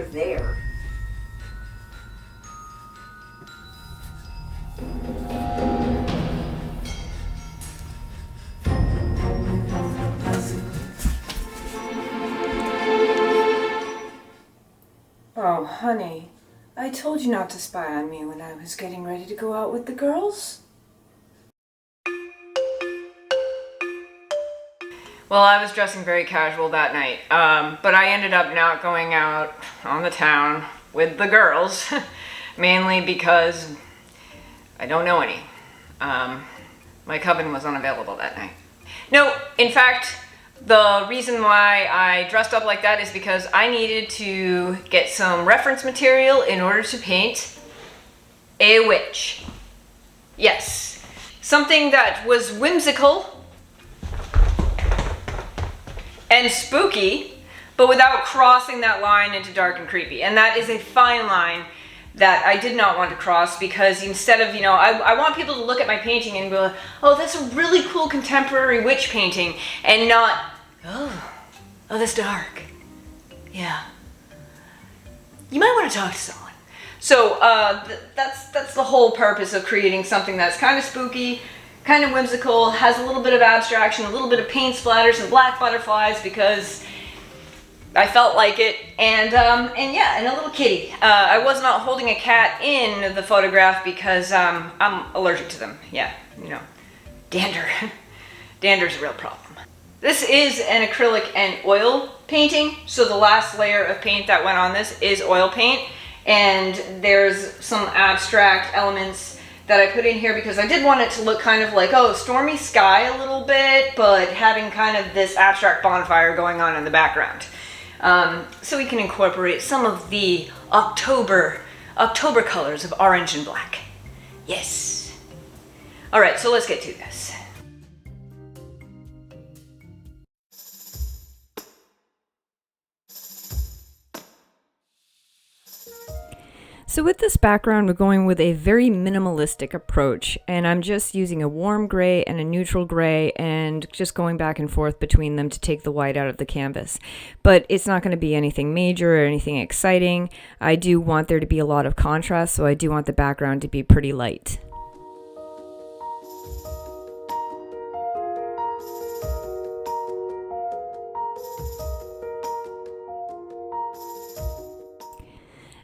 over there. Oh, honey, I told you not to spy on me when I was getting ready to go out with the girls. Well, I was dressing very casual that night, but I ended up not going out on the town with the girls, mainly because I don't know any. My coven was unavailable that night. No, in fact, the reason why I dressed up like that is because I needed to get some reference material in order to paint a witch. Yes, something that was whimsical and spooky, but without crossing that line into dark and creepy. And that is a fine line that I did not want to cross, because instead of, I want people to look at my painting and go, oh, that's a really cool contemporary witch painting, and not, oh, that's dark. Yeah. You might want to talk to someone. So that's the whole purpose of creating something that's kind of spooky, kind of whimsical, has a little bit of abstraction, a little bit of paint splatters and black butterflies, because I felt like it, and a little kitty. I was not holding a cat in the photograph because I'm allergic to them. Yeah, dander. Dander's a real problem. This is an acrylic and oil painting, so the last layer of paint that went on this is oil paint, and there's some abstract elements that I put in here because I did want it to look kind of like, stormy sky a little bit, but having kind of this abstract bonfire going on in the background. So we can incorporate some of the October colors of orange and black. Yes. All right, so let's get to this. So with this background, we're going with a very minimalistic approach, and I'm just using a warm gray and a neutral gray and just going back and forth between them to take the white out of the canvas. But it's not going to be anything major or anything exciting. I do want there to be a lot of contrast, so I do want the background to be pretty light.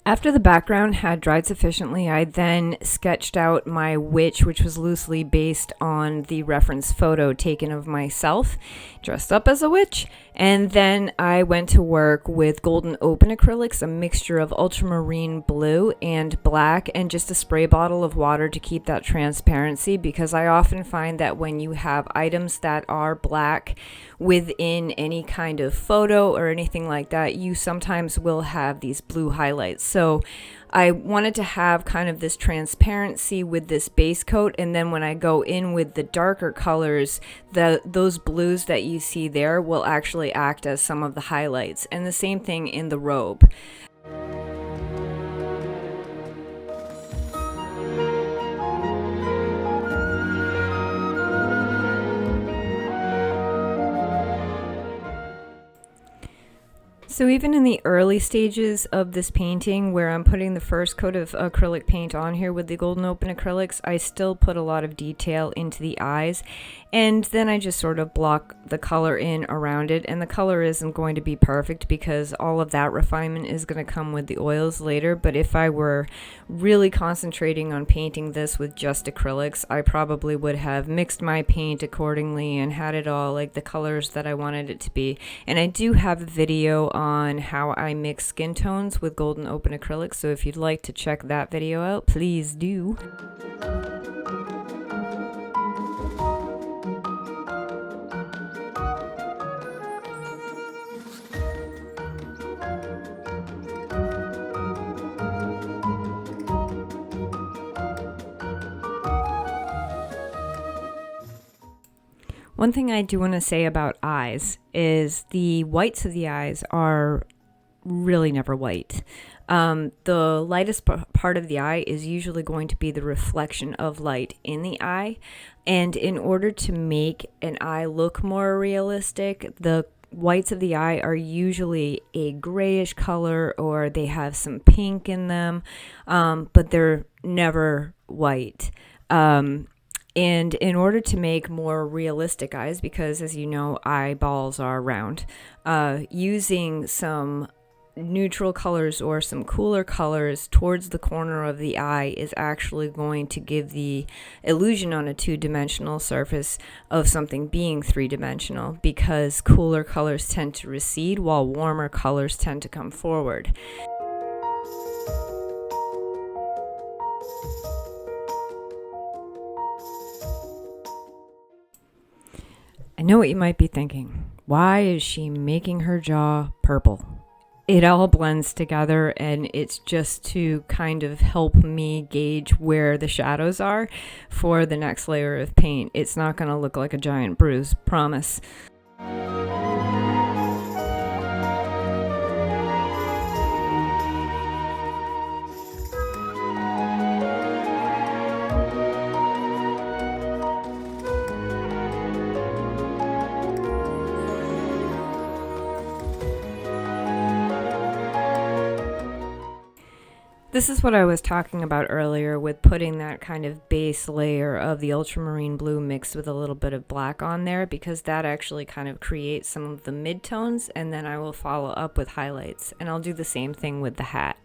After the background had dried sufficiently, I then sketched out my witch, which was loosely based on the reference photo taken of myself dressed up as a witch. And then I went to work with golden open acrylics, a mixture of ultramarine blue and black, and just a spray bottle of water to keep that transparency, because I often find that when you have items that are black within any kind of photo or anything like that, you sometimes will have these blue highlights. So I wanted to have kind of this transparency with this base coat, and then when I go in with the darker colors, those blues that you see there will actually act as some of the highlights. And the same thing in the robe. So even in the early stages of this painting, where I'm putting the first coat of acrylic paint on here with the golden open acrylics, I still put a lot of detail into the eyes, and then I just sort of block the color in around it. And the color isn't going to be perfect because all of that refinement is going to come with the oils later, but if I were really concentrating on painting this with just acrylics, I probably would have mixed my paint accordingly and had it all like the colors that I wanted it to be. And I do have a video on how I mix skin tones with golden open acrylics, so if you'd like to check that video out, please do. One thing I do want to say about eyes is the whites of the eyes are really never white. The lightest part of the eye is usually going to be the reflection of light in the eye. And in order to make an eye look more realistic, the whites of the eye are usually a grayish color or they have some pink in them, but they're never white. And in order to make more realistic eyes, because as you know, eyeballs are round, using some neutral colors or some cooler colors towards the corner of the eye is actually going to give the illusion on a two-dimensional surface of something being three-dimensional, because cooler colors tend to recede while warmer colors tend to come forward. I know what you might be thinking. Why is she making her jaw purple? It all blends together, and it's just to kind of help me gauge where the shadows are for the next layer of paint. It's not going to look like a giant bruise, promise. This is what I was talking about earlier with putting that kind of base layer of the ultramarine blue mixed with a little bit of black on there, because that actually kind of creates some of the midtones, and then I will follow up with highlights, and I'll do the same thing with the hat.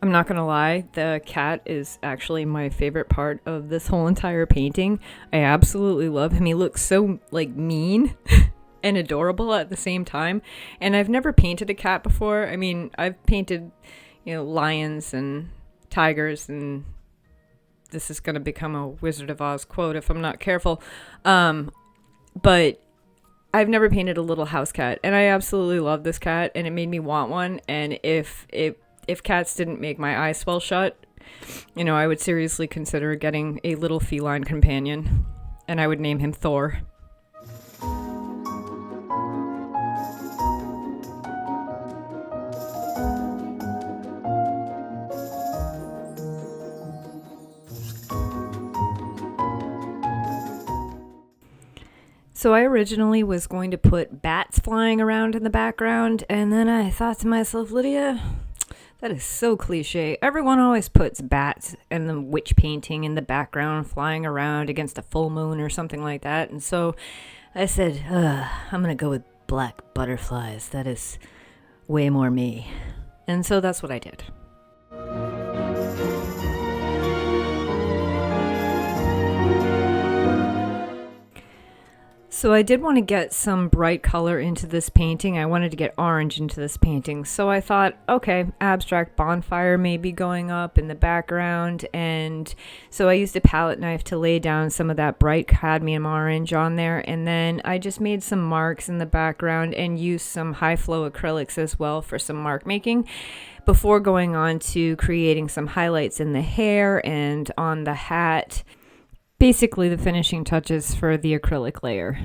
I'm not gonna lie, the cat is actually my favorite part of this whole entire painting. I absolutely love him. He looks so like mean and adorable at the same time. And I've never painted a cat before. I mean, I've painted, lions and tigers, and this is gonna become a Wizard of Oz quote if I'm not careful. But I've never painted a little house cat, and I absolutely love this cat, and it made me want one. And if cats didn't make my eyes swell shut, I would seriously consider getting a little feline companion, and I would name him Thor. So I originally was going to put bats flying around in the background, and then I thought to myself, Lydia, that is so cliche. Everyone always puts bats and the witch painting in the background flying around against a full moon or something like that. And so I said, I'm going to go with black butterflies. That is way more me. And so that's what I did. So I did want to get some bright color into this painting. I wanted to get orange into this painting. So I thought, okay, abstract bonfire may be going up in the background. And so I used a palette knife to lay down some of that bright cadmium orange on there. And then I just made some marks in the background and used some high flow acrylics as well for some mark making, before going on to creating some highlights in the hair and on the hat. Basically the finishing touches for the acrylic layer.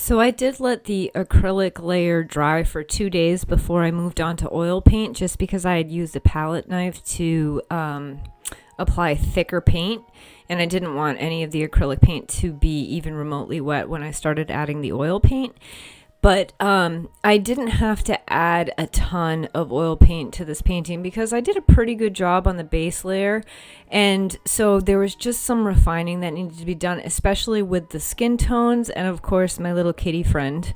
So I did let the acrylic layer dry for 2 days before I moved on to oil paint, just because I had used a palette knife to apply thicker paint, and I didn't want any of the acrylic paint to be even remotely wet when I started adding the oil paint. But I didn't have to add a ton of oil paint to this painting because I did a pretty good job on the base layer. And so there was just some refining that needed to be done, especially with the skin tones and, of course, my little kitty friend.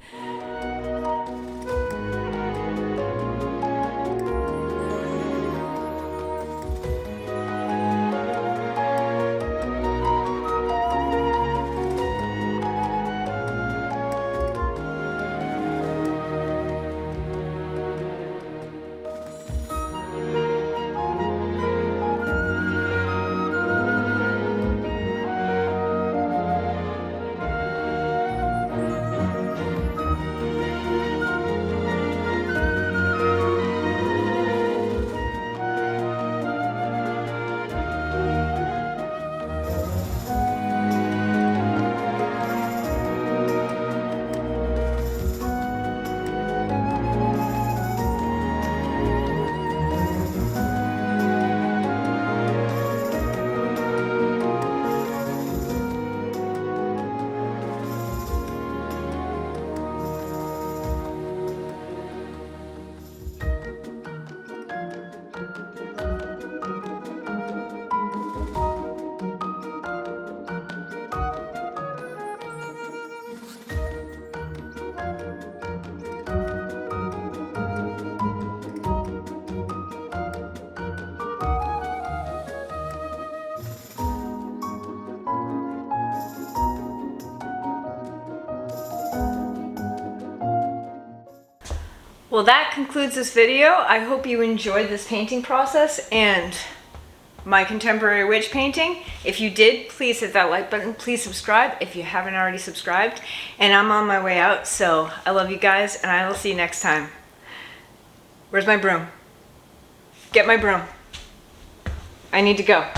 Well, that concludes this video. I hope you enjoyed this painting process and my contemporary witch painting. If you did, please hit that like button. Please subscribe if you haven't already subscribed. And I'm on my way out, so I love you guys, and I will see you next time. Where's my broom? Get my broom. I need to go.